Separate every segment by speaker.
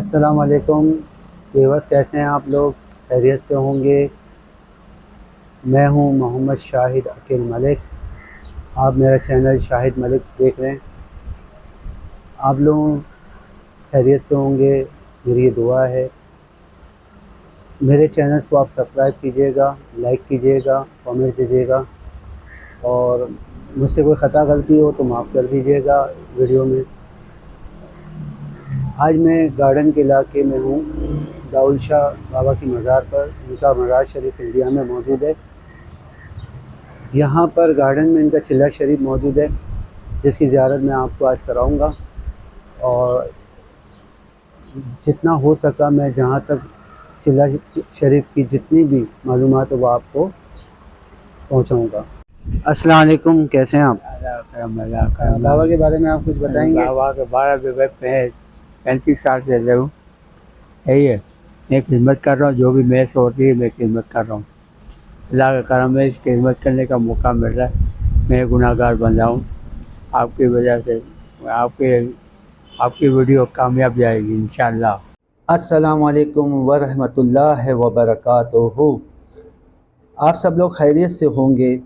Speaker 1: السلام علیکم ویورز، کیسے ہیں آپ لوگ؟ خیریت سے ہوں گے؟ میں ہوں محمد شاہد عقیل ملک۔ آپ میرا چینل شاہد ملک دیکھ رہے ہیں۔ آپ لوگ خیریت سے ہوں گے، میری یہ دعا ہے۔ میرے چینلز کو آپ سبسکرائب کیجیے گا، لائک کیجیے گا، کامنٹس دیجیے گا، اور مجھ سے کوئی خطا غلطی ہو تو معاف کر دیجیے گا ویڈیو میں۔ آج میں گارڈن کے علاقے میں ہوں، داؤد شاہ بابا کی مزار پر۔ ان کا مزار شریف انڈیا میں موجود ہے۔ یہاں پر گارڈن میں ان کا چلہ شریف موجود ہے، جس کی زیارت میں آپ کو آج کراؤں گا، اور جتنا ہو سکا میں جہاں تک چلہ شریف کی جتنی بھی معلومات ہے وہ آپ کو پہنچاؤں گا۔ السلام علیکم، کیسے ہیں آپ؟ بابا کے بارے میں آپ کچھ بتائیں گے؟
Speaker 2: بابا کے بارے میں 35 سال سے رہوں، یہی ہے، میں خدمت کر رہا ہوں۔ جو بھی میرے سے ہوتی ہے میں خدمت کر رہا ہوں۔ اللہ کا کرم ہے، اس خدمت کرنے کا موقع مل رہا ہے۔ میں گناہ گار بن رہا ہوں آپ کی وجہ سے۔ آپ کی ویڈیو کامیاب جائے گی انشاءاللہ۔
Speaker 1: السلام علیکم ورحمۃ اللہ وبرکاتہ۔ آپ سب لوگ خیریت سے ہوں گے۔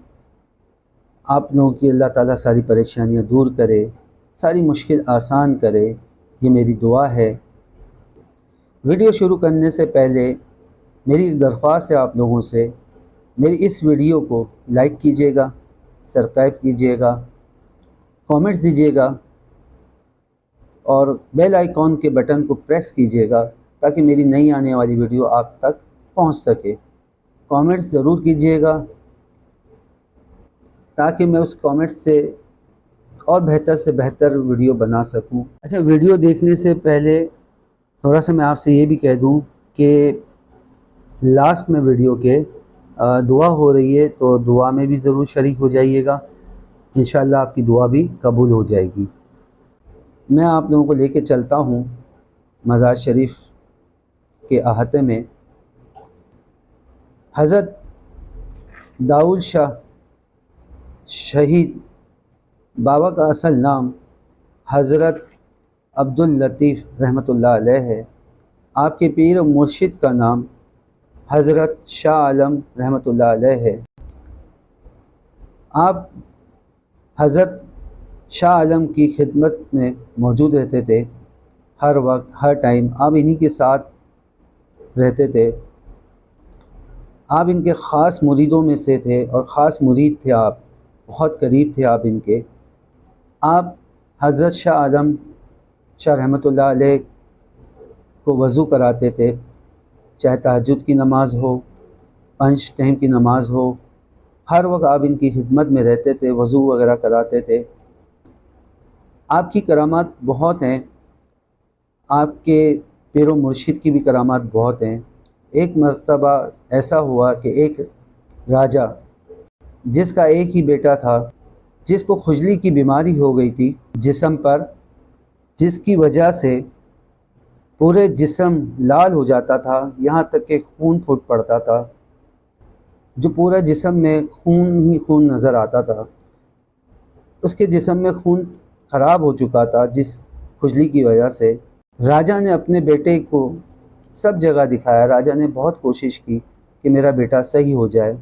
Speaker 1: آپ لوگوں کی اللہ تعالیٰ ساری پریشانیاں دور کرے، ساری مشکل آسان کرے، یہ میری دعا ہے۔ ویڈیو شروع کرنے سے پہلے میری ایک درخواست ہے آپ لوگوں سے، میری اس ویڈیو کو لائک کیجیے گا، سبسکرائب کیجیے گا، کامنٹس دیجیے گا، اور بیل آئیکن کے بٹن کو پریس کیجیے گا تاکہ میری نئی آنے والی ویڈیو آپ تک پہنچ سکے۔ کامنٹس ضرور کیجیے گا تاکہ میں اس کامنٹس سے اور بہتر سے بہتر ویڈیو بنا سکوں۔ اچھا، ویڈیو دیکھنے سے پہلے تھوڑا سا میں آپ سے یہ بھی کہہ دوں کہ لاسٹ میں ویڈیو کے دعا ہو رہی ہے، تو دعا میں بھی ضرور شریک ہو جائیے گا۔ انشاءاللہ آپ کی دعا بھی قبول ہو جائے گی۔ میں آپ لوگوں کو لے کے چلتا ہوں مزار شریف کے احاطے میں۔ حضرت داؤد شاہ شہید بابا کا اصل نام حضرت عبداللطیف رحمۃ اللہ علیہ ہے۔ آپ کے پیر و مرشد کا نام حضرت شاہ عالم رحمۃ اللہ علیہ ہے۔ آپ حضرت شاہ عالم کی خدمت میں موجود رہتے تھے، ہر وقت ہر ٹائم آپ انہی کے ساتھ رہتے تھے۔ آپ ان کے خاص مریدوں میں سے تھے، اور خاص مرید تھے آپ، بہت قریب تھے آپ ان کے۔ آپ حضرت شاہ عالم شاہ رحمۃ اللہ علیہ کو وضو کراتے تھے، چاہے تہجد کی نماز ہو، 5 ٹائم کی نماز ہو، ہر وقت آپ ان کی خدمت میں رہتے تھے، وضو وغیرہ کراتے تھے۔ آپ کی کرامات بہت ہیں، آپ کے پیر و مرشد کی بھی کرامات بہت ہیں۔ ایک مرتبہ ایسا ہوا کہ ایک راجہ جس کا ایک ہی بیٹا تھا، جس کو خجلی کی بیماری ہو گئی تھی جسم پر، جس کی وجہ سے پورے جسم لال ہو جاتا تھا، یہاں تک کہ خون پھوٹ پڑتا تھا، جو پورا جسم میں خون ہی خون نظر آتا تھا۔ اس کے جسم میں خون خراب ہو چکا تھا جس خجلی کی وجہ سے۔ راجہ نے اپنے بیٹے کو سب جگہ دکھایا، راجہ نے بہت کوشش کی کہ میرا بیٹا صحیح ہو جائے،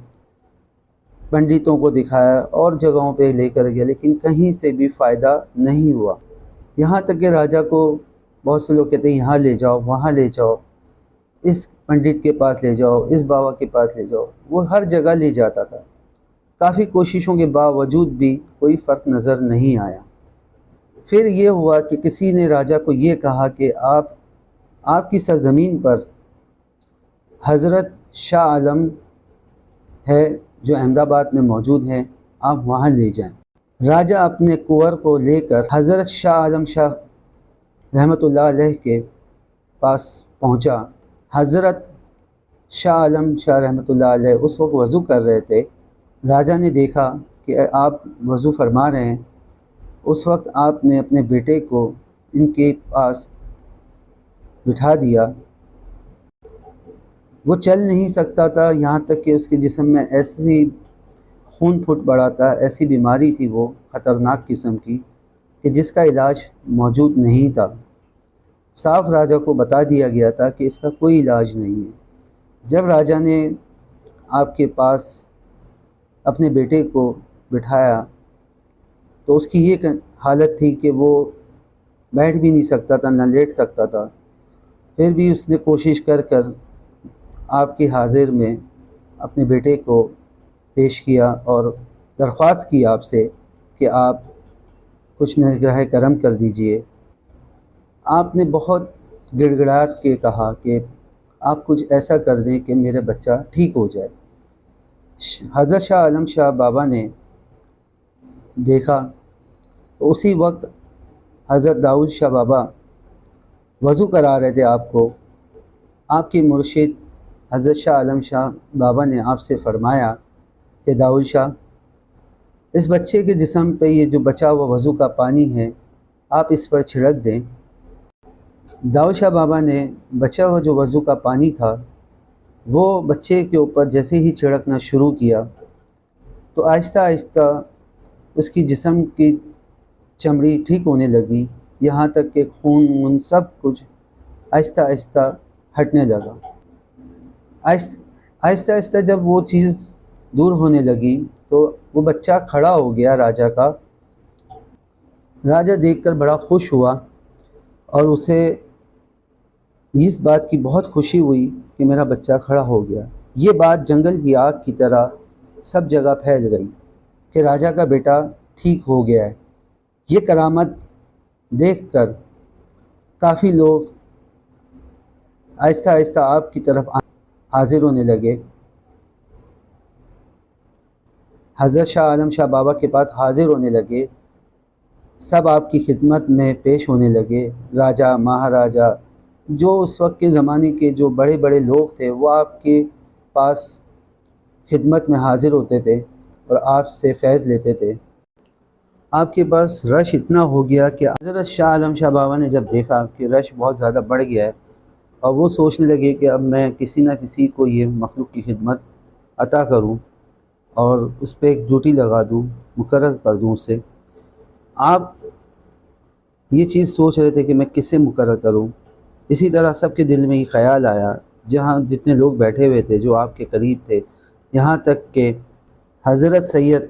Speaker 1: پنڈتوں کو دکھایا اور جگہوں پہ لے کر گیا، لیکن کہیں سے بھی فائدہ نہیں ہوا۔ یہاں تک کہ راجہ کو بہت سے لوگ کہتے ہیں یہاں لے جاؤ، وہاں لے جاؤ، اس پنڈت کے پاس لے جاؤ، اس بابا کے پاس لے جاؤ، وہ ہر جگہ لے جاتا تھا۔ کافی کوششوں کے باوجود بھی کوئی فرق نظر نہیں آیا۔ پھر یہ ہوا کہ کسی نے راجہ کو یہ کہا کہ آپ کی سرزمین پر حضرت شاہ عالم ہے جو احمد آباد میں موجود ہیں، آپ وہاں لے جائیں۔ راجہ اپنے کنور کو لے کر حضرت شاہ عالم شاہ رحمۃ اللہ علیہ کے پاس پہنچا۔ حضرت شاہ عالم شاہ رحمۃ اللہ علیہ اس وقت وضو کر رہے تھے۔ راجہ نے دیکھا کہ آپ وضو فرما رہے ہیں، اس وقت آپ نے اپنے بیٹے کو ان کے پاس بٹھا دیا۔ وہ چل نہیں سکتا تھا، یہاں تک کہ اس کے جسم میں ایسی خون پھوٹ پڑا تھا، ایسی بیماری تھی وہ خطرناک قسم کی کہ جس کا علاج موجود نہیں تھا۔ صاف راجا کو بتا دیا گیا تھا کہ اس کا کوئی علاج نہیں ہے۔ جب راجا نے آپ کے پاس اپنے بیٹے کو بٹھایا تو اس کی یہ حالت تھی کہ وہ بیٹھ بھی نہیں سکتا تھا، نہ لیٹ سکتا تھا۔ پھر بھی اس نے کوشش کر کر آپ کی حاضر میں اپنے بیٹے کو پیش کیا اور درخواست کی آپ سے کہ آپ کچھ نگاہ کرم کر دیجئے۔ آپ نے بہت گڑ گڑا کے کہا کہ آپ کچھ ایسا کر دیں کہ میرا بچہ ٹھیک ہو جائے۔ حضرت شاہ عالم شاہ بابا نے دیکھا تو اسی وقت حضرت داؤد شاہ بابا وضو کرا رہے تھے آپ کو۔ آپ کے مرشد حضرت شاہ عالم شاہ بابا نے آپ سے فرمایا کہ داؤد شاہ، اس بچے کے جسم پہ یہ جو بچا ہوا وضو کا پانی ہے آپ اس پر چھڑک دیں۔ داؤد شاہ بابا نے بچا ہوا جو وضو کا پانی تھا وہ بچے کے اوپر جیسے ہی چھڑکنا شروع کیا تو آہستہ آہستہ اس کی جسم کی چمڑی ٹھیک ہونے لگی، یہاں تک کہ خون سب کچھ آہستہ آہستہ ہٹنے لگا۔ آہستہ آہستہ جب وہ چیز دور ہونے لگی تو وہ بچہ کھڑا ہو گیا راجا کا۔ راجا دیکھ کر بڑا خوش ہوا اور اسے اس بات کی بہت خوشی ہوئی کہ میرا بچہ کھڑا ہو گیا۔ یہ بات جنگل کی آگ کی طرح سب جگہ پھیل گئی کہ راجا کا بیٹا ٹھیک ہو گیا ہے۔ یہ کرامت دیکھ کر کافی لوگ آہستہ آہستہ آپ کی طرف حاضر ہونے لگے، حضرت شاہ عالم شاہ بابا کے پاس حاضر ہونے لگے، سب آپ کی خدمت میں پیش ہونے لگے۔ راجا، مہاراجا، جو اس وقت کے زمانے کے جو بڑے بڑے لوگ تھے وہ آپ کے پاس خدمت میں حاضر ہوتے تھے اور آپ سے فیض لیتے تھے۔ آپ کے پاس رش اتنا ہو گیا کہ حضرت شاہ عالم شاہ بابا نے جب دیکھا کہ رش بہت زیادہ بڑھ گیا ہے اور وہ سوچنے لگے کہ اب میں کسی نہ کسی کو یہ مخلوق کی خدمت عطا کروں اور اس پہ ایک ڈیوٹی لگا دوں، مقرر کر دوں اسے۔ آپ یہ چیز سوچ رہے تھے کہ میں کس سے مقرر کروں۔ اسی طرح سب کے دل میں یہ خیال آیا، جہاں جتنے لوگ بیٹھے ہوئے تھے جو آپ کے قریب تھے، یہاں تک کہ حضرت سید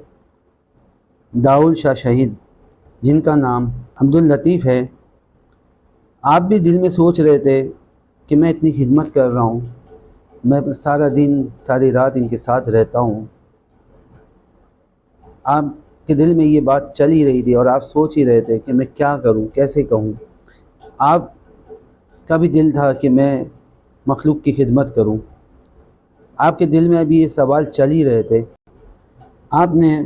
Speaker 1: داؤد شاہ شہید جن کا نام عبداللطیف ہے، آپ بھی دل میں سوچ رہے تھے کہ میں اتنی خدمت کر رہا ہوں، میں سارا دن ساری رات ان کے ساتھ رہتا ہوں۔ آپ کے دل میں یہ بات چل ہی رہی تھی اور آپ سوچ ہی رہے تھے کہ میں کیا کروں، کیسے کہوں۔ آپ کا بھی دل تھا کہ میں مخلوق کی خدمت کروں۔ آپ کے دل میں ابھی یہ سوال چل ہی رہے تھے۔ آپ نے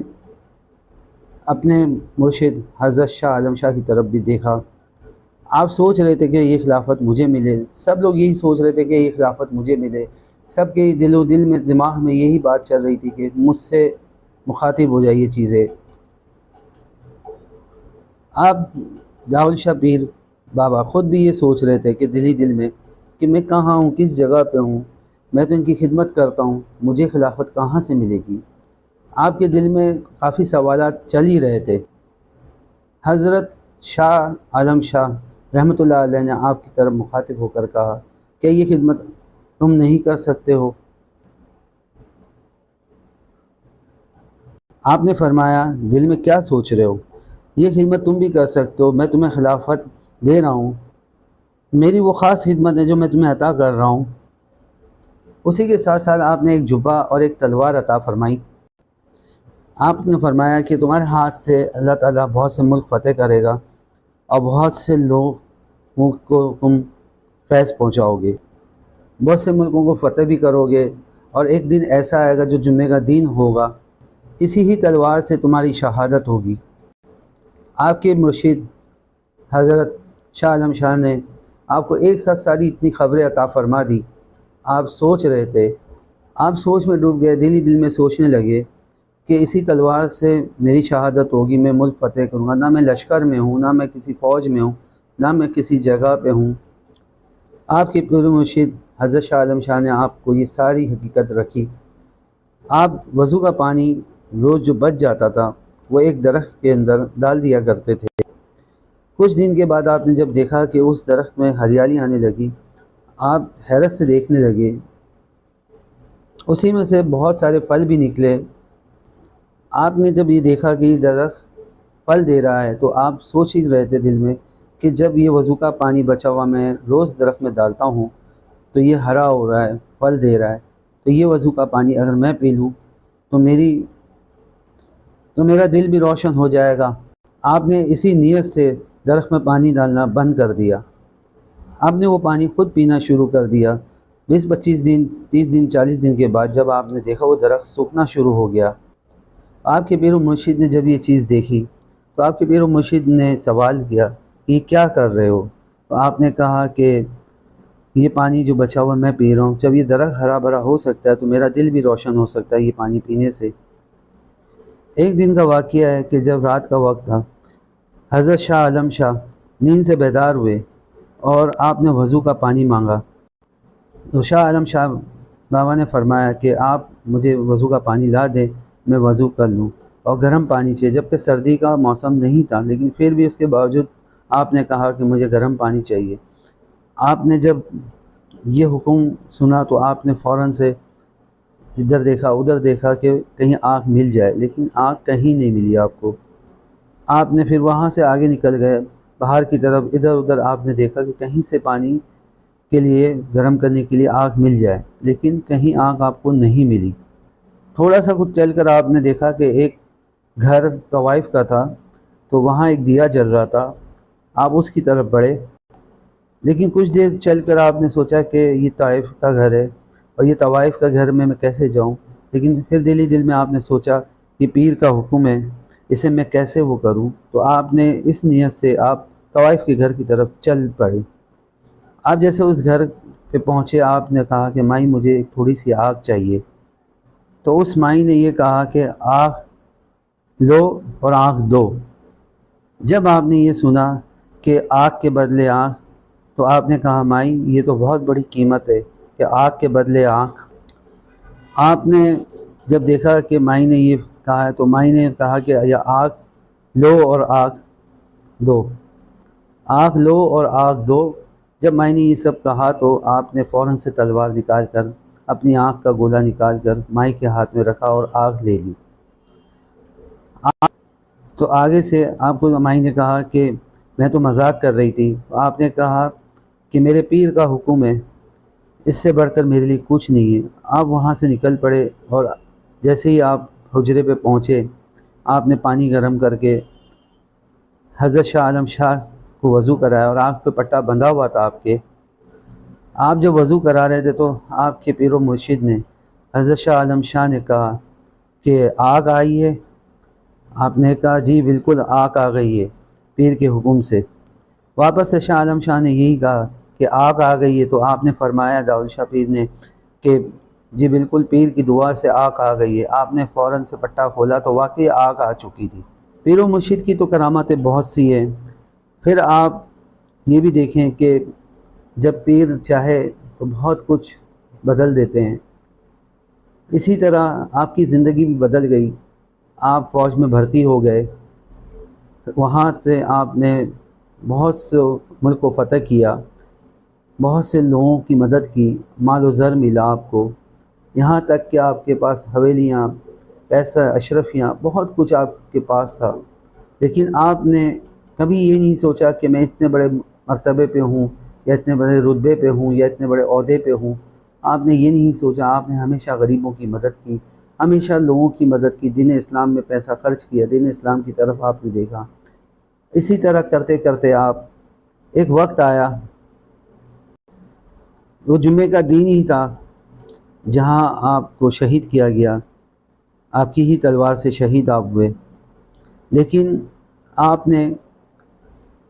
Speaker 1: اپنے مرشد حضرت شاہ عالم شاہ کی طرف بھی دیکھا۔ آپ سوچ رہے تھے کہ یہ خلافت مجھے ملے، سب لوگ یہی سوچ رہے تھے کہ یہ خلافت مجھے ملے، سب کے دل و دل میں دماغ میں یہی بات چل رہی تھی کہ مجھ سے مخاطب ہو جائے یہ چیزیں۔ آپ داؤد شاہ پیر بابا خود بھی یہ سوچ رہے تھے کہ دل ہی دل میں کہ میں کہاں ہوں، کس جگہ پہ ہوں، میں تو ان کی خدمت کرتا ہوں، مجھے خلافت کہاں سے ملے گی۔ آپ کے دل میں کافی سوالات چل ہی رہے تھے۔ حضرت شاہ عالم شاہ رحمۃ اللہ علیہ نے آپ کی طرف مخاطب ہو کر کہا کہ یہ خدمت تم نہیں کر سکتے ہو؟ آپ نے فرمایا دل میں کیا سوچ رہے ہو، یہ خدمت تم بھی کر سکتے ہو، میں تمہیں خلافت دے رہا ہوں، میری وہ خاص خدمت ہے جو میں تمہیں عطا کر رہا ہوں۔ اسی کے ساتھ ساتھ آپ نے ایک جبہ اور ایک تلوار عطا فرمائی۔ آپ نے فرمایا کہ تمہارے ہاتھ سے اللہ تعالیٰ بہت سے ملک فتح کرے گا اور بہت سے لوگوں کو تم فیض پہنچاؤ گے، بہت سے ملکوں کو فتح بھی کرو گے، اور ایک دن ایسا آئے گا جو جمعے کا دن ہوگا، اسی ہی تلوار سے تمہاری شہادت ہوگی۔ آپ کے مرشد حضرت شاہ عالم شاہ نے آپ کو ایک ساتھ ساری اتنی خبریں عطا فرما دی۔ آپ سوچ رہے تھے، آپ سوچ میں ڈوب گئے، دل ہی دل میں سوچنے لگے کہ اسی تلوار سے میری شہادت ہوگی، میں ملک فتح کروں گا، نہ میں لشکر میں ہوں، نہ میں کسی فوج میں ہوں، نہ میں کسی جگہ پہ ہوں۔ آپ کے پیر مرشد حضرت شاہ عالم شاہ نے آپ کو یہ ساری حقیقت رکھی۔ آپ وضو کا پانی روز جو بچ جاتا تھا وہ ایک درخت کے اندر ڈال دیا کرتے تھے۔ کچھ دن کے بعد آپ نے جب دیکھا کہ اس درخت میں ہریالی آنے لگی، آپ حیرت سے دیکھنے لگے، اسی میں سے بہت سارے پھل بھی نکلے۔ آپ نے جب یہ دیکھا کہ یہ درخت پھل دے رہا ہے تو آپ سوچ ہی رہے تھے دل میں کہ جب یہ وضو کا پانی بچا ہوا میں روز درخت میں ڈالتا ہوں تو یہ ہرا ہو رہا ہے، پھل دے رہا ہے، تو یہ وضو کا پانی اگر میں پی لوں تو میرا دل بھی روشن ہو جائے گا۔ آپ نے اسی نیت سے درخت میں پانی ڈالنا بند کر دیا۔ آپ نے وہ پانی خود پینا شروع کر دیا۔ 20-25 دن، 30 دن، 40 دن کے بعد جب آپ نے دیکھا وہ درخت سوکھنا شروع ہو گیا، آپ کے پیر و مرشد نے جب یہ چیز دیکھی تو آپ کے پیر و مرشد نے سوال کیا کہ یہ کیا کر رہے ہو؟ تو آپ نے کہا کہ یہ پانی جو بچا ہوا میں پی رہا ہوں، جب یہ درخت ہرا بھرا ہو سکتا ہے تو میرا دل بھی روشن ہو سکتا ہے یہ پانی پینے سے۔ ایک دن کا واقعہ ہے کہ جب رات کا وقت تھا، حضرت شاہ عالم شاہ نیند سے بیدار ہوئے اور آپ نے وضو کا پانی مانگا تو شاہ عالم شاہ بابا نے فرمایا کہ آپ مجھے وضو کا پانی لا دیں، میں وضو کر لوں، اور گرم پانی چاہیے، جبکہ سردی کا موسم نہیں تھا لیکن پھر بھی اس کے باوجود آپ نے کہا کہ مجھے گرم پانی چاہیے۔ آپ نے جب یہ حکم سنا تو آپ نے فوراً سے ادھر دیکھا ادھر دیکھا کہ کہیں آنکھ مل جائے، لیکن آنکھ کہیں نہیں ملی آپ کو۔ آپ نے پھر وہاں سے آگے نکل گئے باہر کی طرف، ادھر ادھر آپ نے دیکھا کہ کہیں سے پانی کے لیے گرم کرنے کے لیے آنکھ مل جائے، لیکن کہیں آنکھ آپ کو نہیں ملی۔ تھوڑا سا کچھ چل کر آپ نے دیکھا کہ ایک گھر طوائف کا تھا تو وہاں ایک دیا جل رہا تھا، آپ اس کی طرف بڑھے، لیکن کچھ دیر چل کر آپ نے سوچا کہ یہ طائف کا گھر ہے اور یہ طوائف کا گھر میں کیسے جاؤں، لیکن پھر دل ہی دل میں آپ نے سوچا کہ پیر کا حکم ہے، اسے میں کیسے وہ کروں، تو آپ نے اس نیت سے آپ طوائف کے گھر کی طرف چل پڑے۔ آپ جیسے اس گھر پہ پہنچے آپ نے کہا کہ مائی مجھے تھوڑی سی آگ چاہیے، تو اس مائی نے یہ کہا کہ آگ لو اور آنکھ دو۔ جب آپ نے یہ سنا کہ آگ کے بدلے آنکھ، تو آپ نے کہا مائی یہ تو بہت بڑی قیمت ہے کہ آگ کے بدلے آنکھ۔ آپ نے جب دیکھا کہ مائی نے یہ کہا ہے تو مائی نے کہا کہ یہ آگ لو اور آگ دو، آنکھ لو اور آنکھ دو۔ جب مائی نے یہ سب کہا تو آپ نے فوراً سے تلوار نکال کر اپنی آنکھ کا گولا نکال کر مائی کے ہاتھ میں رکھا اور آنکھ لے لی۔ تو آگے سے آپ کو مائی نے کہا کہ میں تو مذاق کر رہی تھی، تو آپ نے کہا کہ میرے پیر کا حکم ہے، اس سے بڑھ کر میرے لیے کچھ نہیں ہے۔ آپ وہاں سے نکل پڑے اور جیسے ہی آپ حجرے پہ پہنچے آپ نے پانی گرم کر کے حضرت شاہ عالم شاہ کو وضو کرایا، اور آنکھ پہ پٹا بندھا ہوا تھا آپ کے۔ آپ جب وضو کرا رہے تھے تو آپ کے پیر و مرشد نے حضرت شاہ عالم شاہ نے کہا کہ آگ آئی ہے؟ آپ نے کہا جی بالکل آگ آ گئی ہے پیر کے حکم سے۔ واپس سے شاہ عالم شاہ نے یہی کہا کہ آگ آ گئی ہے، تو آپ نے فرمایا داؤد شاہ پیر نے کہ جی بالکل پیر کی دعا سے آگ آ گئی ہے۔ آپ نے فوراً سے پٹا کھولا تو واقعی آگ آ چکی تھی۔ پیر و مرشد کی تو کرامتیں بہت سی ہیں۔ پھر آپ یہ بھی دیکھیں کہ جب پیر چاہے تو بہت کچھ بدل دیتے ہیں۔ اسی طرح آپ کی زندگی بھی بدل گئی، آپ فوج میں بھرتی ہو گئے، وہاں سے آپ نے بہت سے ملک کو فتح کیا، بہت سے لوگوں کی مدد کی، مال و زر ملا آپ کو، یہاں تک کہ آپ کے پاس حویلیاں، پیسہ، اشرفیاں، بہت کچھ آپ کے پاس تھا، لیکن آپ نے کبھی یہ نہیں سوچا کہ میں اتنے بڑے مرتبے پہ ہوں یا اتنے بڑے رتبے پہ ہوں یا اتنے بڑے عہدے پہ ہوں۔ آپ نے یہ نہیں سوچا، آپ نے ہمیشہ غریبوں کی مدد کی، ہمیشہ لوگوں کی مدد کی، دین اسلام میں پیسہ خرچ کیا، دین اسلام کی طرف آپ نے دیکھا۔ اسی طرح کرتے کرتے آپ ایک وقت آیا، وہ جمعے کا دن ہی تھا جہاں آپ کو شہید کیا گیا، آپ کی ہی تلوار سے شہید آپ ہوئے، لیکن آپ نے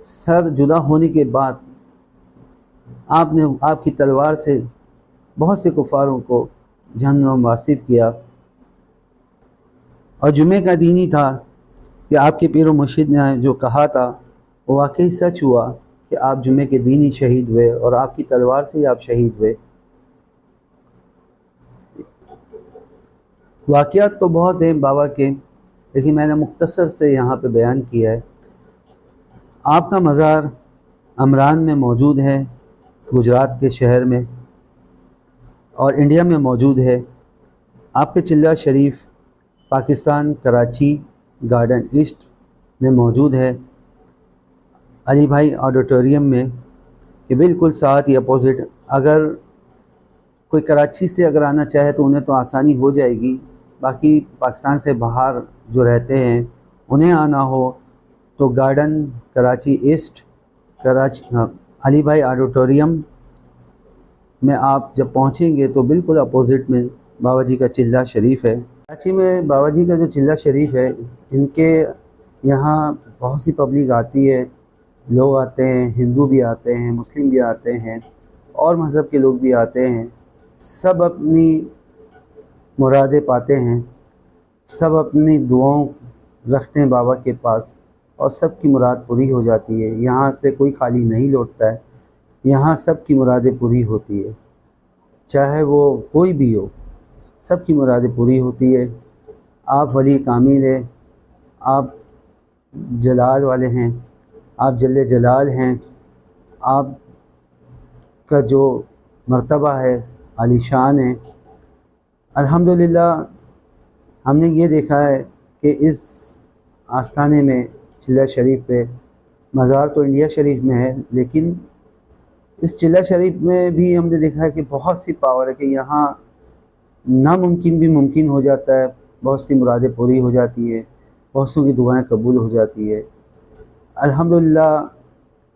Speaker 1: سر جدا ہونے کے بعد آپ نے آپ کی تلوار سے بہت سے کفاروں کو جہنم واصب کیا، اور جمعے کا دن ہی تھا کہ آپ کے پیر و مرشد نے جو کہا تھا وہ واقعی سچ ہوا کہ آپ جمعے کے دن ہی شہید ہوئے اور آپ کی تلوار سے ہی آپ شہید ہوئے۔ واقعات تو بہت ہیں بابا کے، لیکن میں نے مختصر سے یہاں پہ بیان کیا ہے۔ آپ کا مزار امران میں موجود ہے، گجرات کے شہر میں، اور انڈیا میں موجود ہے۔ آپ کے چلہ شریف پاکستان کراچی گارڈن ایسٹ میں موجود ہے، علی بھائی آڈیٹوریم میں، کہ بالکل ساتھ ہی اپوزٹ۔ اگر کوئی کراچی سے اگر آنا چاہے تو انہیں تو آسانی ہو جائے گی، باقی پاکستان سے باہر جو رہتے ہیں انہیں آنا ہو تو گارڈن کراچی ایسٹ، علی بھائی آڈیٹوریم میں آپ جب پہنچیں گے تو بالکل اپوزٹ میں بابا جی کا چلہ شریف ہے۔ کراچی میں بابا جی کا جو چلہ شریف ہے، ان کے یہاں بہت سی پبلک آتی ہے، لوگ آتے ہیں، ہندو بھی آتے ہیں، مسلم بھی آتے ہیں، اور مذہب کے لوگ بھی آتے ہیں، سب اپنی مرادیں پاتے ہیں، سب اپنی دعاؤں رکھتے ہیں بابا کے پاس، اور سب کی مراد پوری ہو جاتی ہے۔ یہاں سے کوئی خالی نہیں لوٹتا ہے، یہاں سب کی مرادیں پوری ہوتی ہے، چاہے وہ کوئی بھی ہو، سب کی مرادیں پوری ہوتی ہے۔ آپ ولی کامل ہیں، آپ جلال والے ہیں، آپ جل جلال ہیں، آپ کا جو مرتبہ ہے عالی شان ہے۔ الحمدللہ ہم نے یہ دیکھا ہے کہ اس آستانے میں چلہ شریف پہ، مزار تو انڈیا شریف میں ہے لیکن اس چلہ شریف میں بھی ہم نے دیکھا ہے کہ بہت سی پاور ہے، کہ یہاں ناممکن بھی ممکن ہو جاتا ہے، بہت سی مرادیں پوری ہو جاتی ہے، بہت سو کی دعائیں قبول ہو جاتی ہے۔ الحمدللہ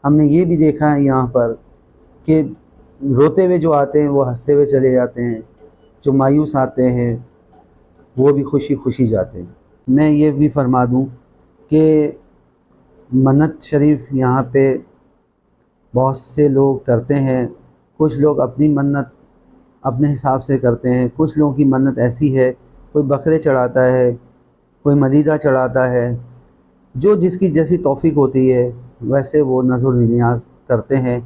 Speaker 1: ہم نے یہ بھی دیکھا ہے یہاں پر کہ روتے ہوئے جو آتے ہیں وہ ہنستے ہوئے چلے جاتے ہیں، جو مایوس آتے ہیں وہ بھی خوشی خوشی جاتے ہیں۔ میں یہ بھی فرما دوں کہ منت شریف یہاں پہ بہت سے لوگ کرتے ہیں، کچھ لوگ اپنی منت اپنے حساب سے کرتے ہیں، کچھ لوگوں کی منت ایسی ہے، کوئی بکرے چڑھاتا ہے، کوئی ملیدہ چڑھاتا ہے، جو جس کی جیسی توفیق ہوتی ہے ویسے وہ نذر و نیاز کرتے ہیں۔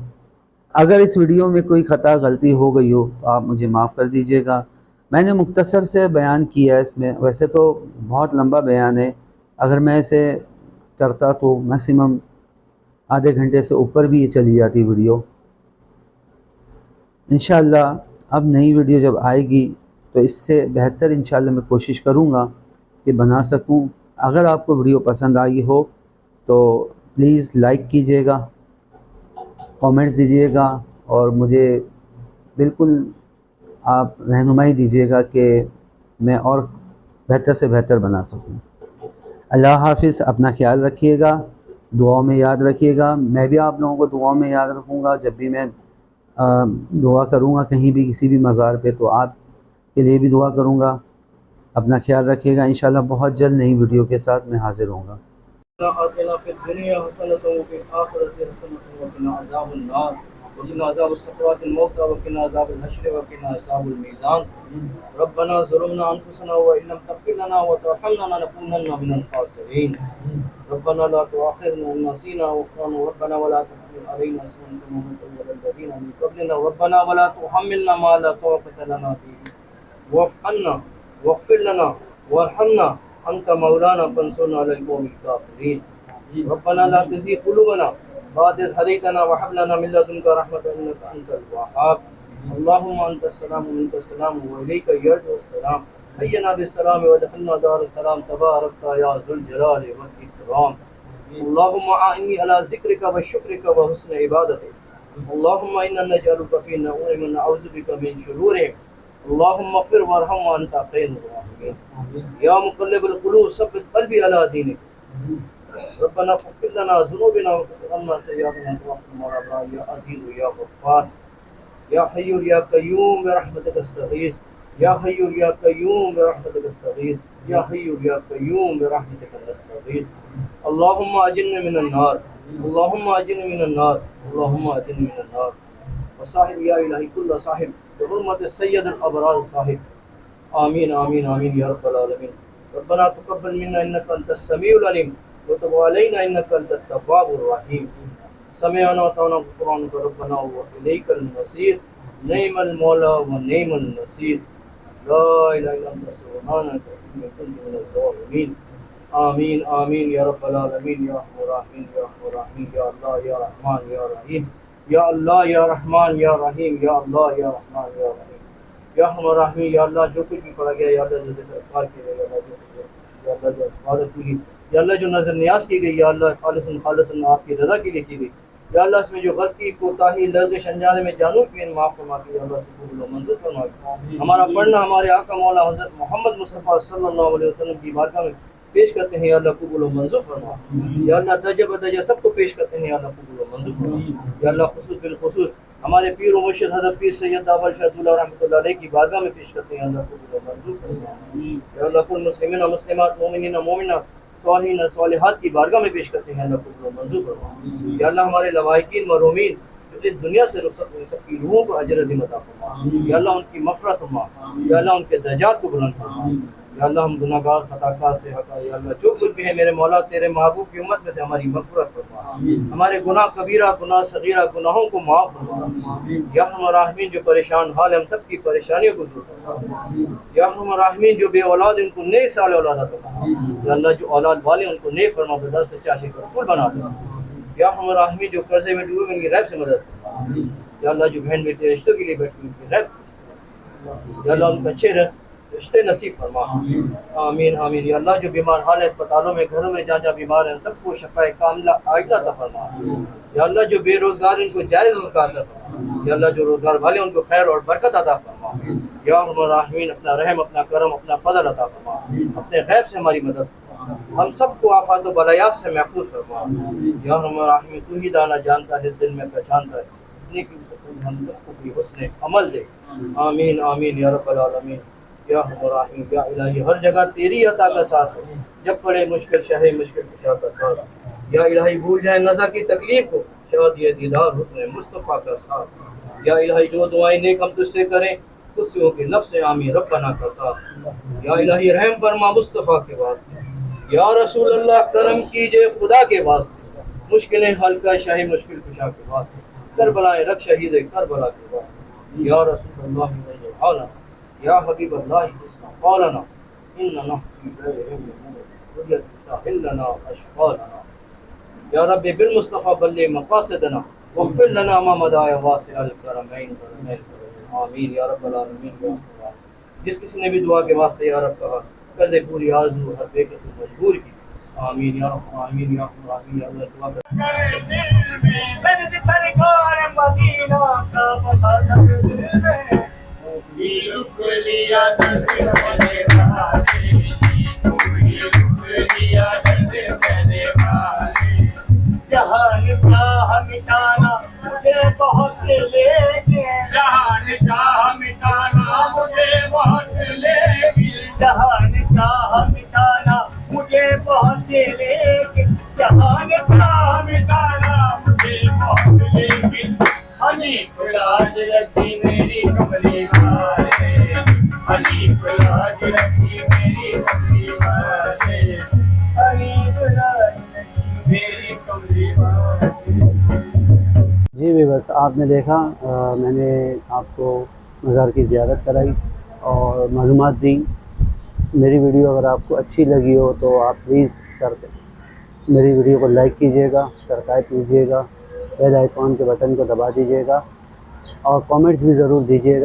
Speaker 1: اگر اس ویڈیو میں کوئی خطا غلطی ہو گئی ہو تو آپ مجھے معاف کر دیجیے گا، میں نے مختصر سے بیان کیا ہے اس میں، ویسے تو بہت لمبا بیان ہے، اگر میں اسے کرتا تو میکسیمم آدھے گھنٹے سے اوپر بھی یہ چلی جاتی ویڈیو۔ انشاءاللہ اب نئی ویڈیو جب آئے گی تو اس سے بہتر انشاءاللہ میں کوشش کروں گا کہ بنا سکوں۔ اگر آپ کو ویڈیو پسند آئی ہو تو پلیز لائک کیجیے گا، کامنٹس دیجیے گا، اور مجھے بالکل آپ رہنمائی دیجیے گا کہ میں اور بہتر سے بہتر بنا سکوں۔ اللہ حافظ، اپنا خیال رکھیے گا، دعاؤں میں یاد رکھیے گا، میں بھی آپ لوگوں کو دعاؤں میں یاد رکھوں گا۔ جب بھی میں دعا کروں گا کہیں بھی کسی بھی مزار پہ تو آپ کے لیے بھی دعا کروں گا۔ اپنا خیال رکھیے گا، انشاءاللہ بہت جلد نئی ویڈیو کے ساتھ میں حاضر ہوں گا۔
Speaker 3: آتنا فی الدنیا حسنۃ وفی الآخرۃ حسنۃ وقنا عذاب النار وقنا عذاب السکرات الموت وقنا عذاب الحشر وقنا عذاب المیزان ربنا ظلمنا انفسنا وان لم تغفر لنا وترحمنا لنكونن من الخاسرین ربنا لا تؤاخذنا ان نسينا واخطانا ربنا ولا تحمل علينا اصرا كما حملته على الذين من قبلنا ربنا ولا تحملنا ما لا طاقة لنا به واعف عنا واغفر لنا وارحمنا انت مولانا فانصرنا على القوم الكافرين ربنا لا تزغ قلوبنا بعد إذ هديتنا وهب لنا من لدنك رحمة انك انت الوهاب اللهم انت السلام ومنك السلام واليك يرجع السلام حينا بالسلام وادخلنا دار السلام تبارك يا ذو الجلال والاكرام اللهم اعني على ذكرك وشكرك وحسن عبادتك اللهم انا نجعلك في نعوم ونعوذ بك من شرورهم اللهم اغفر وارحم وانت خير الراحمين يا مقلب القلوب ثبت قلبي على دينك ربنا اغفر لنا ذنوبنا واغفر عنا سيئاتنا وتوفنا مع الابرار يا عزيز يا غفار يا حي يا قيوم برحمتك استغيث يا حي يا قيوم برحمتك استغيث يا حي يا قيوم برحمتك نستغيث اللهم اجرنا من النار اللهم اجرنا من النار اللهم اجرنا من النار وصاحب يا الهي كل صاحب بحرمة السيد الابرار صاحب آمين آمين آمين يا رب العالمين ربنا تقبل منا إنك أنت السميع العليم وتب علينا إنك أنت التواب الرحيم سمعنا وأطعنا غفرانك ربنا وإليك المصير نعم المولى ونعم النصير لا إله إلا أنت سبحانك إني كنت من الظالمين آمین آمین یا رب العالمین یا ارحم الراحمین یا ارحم الراحمین یا اللہ یا رحمان یا رحیم یا اللہ یا رحمان یا رحیم یا اللہ یا رحمان یا رحیم یا ارحم الراحمین یا اللہ جو کچھ بھی پڑھا گیا یا اللہ جو ذکر اذکار کیا گیا یا اللہ جو عبادت کی گئی یا اللہ جو نظر نیاز کی گئی یا اللہ خالصاً آپ کی رضا کے لیے کی گئی یا اللہ اس میں جو غلطی کوتاہی لرزش انجانے میں جانوں کی معاف فرما کے یا اللہ سے قبول و منظور فرما کے ہمارا پڑھنا ہمارے آقا مولا حضرت محمد مصطفیٰ صلی اللہ علیہ وسلم کی بارگاہ میں پیش کرتے ہیں یا اللہ قبول و منظور فرما یا اللہ درجہ بدرجہ سب کو پیش کرتے ہیں یا اللہ قبول و منظور فرما یا اللہ خصوص بالخصوص ہمارے پیر و مرشد حضرت پیر سید داول شاہ اللہ رحمۃ اللہ علیہ کی بارگاہ میں پیش کرتے ہیں یا اللہ قبول و منظور فرما یا اللہ کل مسلمین و مسلمات مومنین و مومنات صالحین و صالحات کی بارگاہ میں پیش کرتے ہیں اللہ قبول و منظور فرما یا اللہ ہمارے لواحقین محرومین جو اس دنیا سے رخصت ہوئے سب کی روحوں کو اجر عظیم عطا فرما یا اللہ ان کی مغفرت فرما یا اللہ ان کے درجات کو بلند فرما یا اللہ ہم گناہ گار خطا کار سے حقا یا اللہ جو کچھ بھی ہے میرے مولا تیرے محبوب کی امت میں سے ہماری مغفرت فرما ہمارے گناہ کبیرہ گناہ صغیرہ گناہوں کو معاف فرما یا ارحم الراحمین جو پریشان حال ہے ہم سب کی پریشانیوں کو دور فرما یا ارحم الراحمین جو بے اولاد ان کو نیک سال اولاد عطا فرما یا اللہ جو اولاد والے ان کو نیک فرما بدل سچا عاشق رسول بنا دے یا ارحم الراحمین جو قرضے میں ڈوبے ان کی غیب سے مدد فرما یا اللہ جو بہن بیٹے رشتوں کے لیے بیٹھے ان کی غیب یا اللہ ان کو اچھے رشتے نصیب فرما آمین آمین یا اللہ جو بیمار حال ہے اسپتالوں میں گھروں میں جہاں جہاں بیمار ہیں ان سب کو شفا کاملہ عاجلہ عطا فرما یا اللہ جو بے روزگار ان کو جائز روزگار عطا فرما یا اللہ جو روزگار والے ان کو خیر اور برکت عطا فرما یا ارحم الراحمین اپنا رحم اپنا کرم اپنا فضل عطا فرما اپنے غیب سے ہماری مدد فرما ہم سب کو آفات و بلایات سے محفوظ فرما یا ارحم الراحمین تو ہی دانا جانتا ہے دل میں پہچانتا ہے ہم سب کو بھی حسن عمل دے آمین آمین یا رب العالمین یا ارحم الراحمین یا الہی ہر جگہ تیری عطا کا ساتھ ہے جب پڑے مشکل شہ مشکل کشا کا ساتھ یا الہی بھول جائیں نزا کی تکلیف کو شاد یہ دیدار حسن مصطفیٰ کا ساتھ یا الہی جو دعائیں نیک ہم تجھ سے کریں تجھ سے ہو کے لفظ آمین ربنا کا ساتھ یا الہی رحم فرما مصطفیٰ کے واسطے یا رسول اللہ کرم کیجئے خدا کے واسطے مشکلیں حل کا شاہ مشکل کشا کے واسطے کربلائیں رکھ شہید کربلا کے واسطے یا رسول اللہ وجہ حالنا یا حبیب اللہ اسمع قولنا اننا فی غیر ساحل لنا اشقالنا یا رب بالمصطفیٰ بلغ مقاصدنا واغفر لنا ما مضى واسع الکرمین آمین یا رب العالمین یا اللہ جس کسی نے بھی دعا کے واسطے یا رب کہا کر دے پوری آرزو ہر بے کسی مجبور کی آمین یا رب آمین یا رب آمین یا اللہ دعا کر
Speaker 4: درد سرکار مدینہ کا بتا دل میں رک لیا درد سہنے والے رک لیا درد سہنے والے جہان چاہ مٹانا مجھے بہت لیکن جہان چاہ مٹانا مجھے بہت لیکن جہان چاہ مٹانا مجھے بہت لیکن جہان چاہ مٹانا مجھے بہت لیکن حنیف لاج رکھی میری کملی والے حنیف لاج رکھی میری کملی والے حنیف لاج رکھی میری کملی والے.
Speaker 1: جی بھی بس آپ نے دیکھا میں نے آپ کو مزار کی زیارت کرائی اور معلومات دی. میری ویڈیو اگر آپ کو اچھی لگی ہو تو آپ پلیز میری ویڈیو کو لائک کیجیے گا، سبسکرائب کیجیے گا، بیل آئیکن کے بٹن کو دبا دیجیے گا اور کامنٹس بھی ضرور دیجیے گا.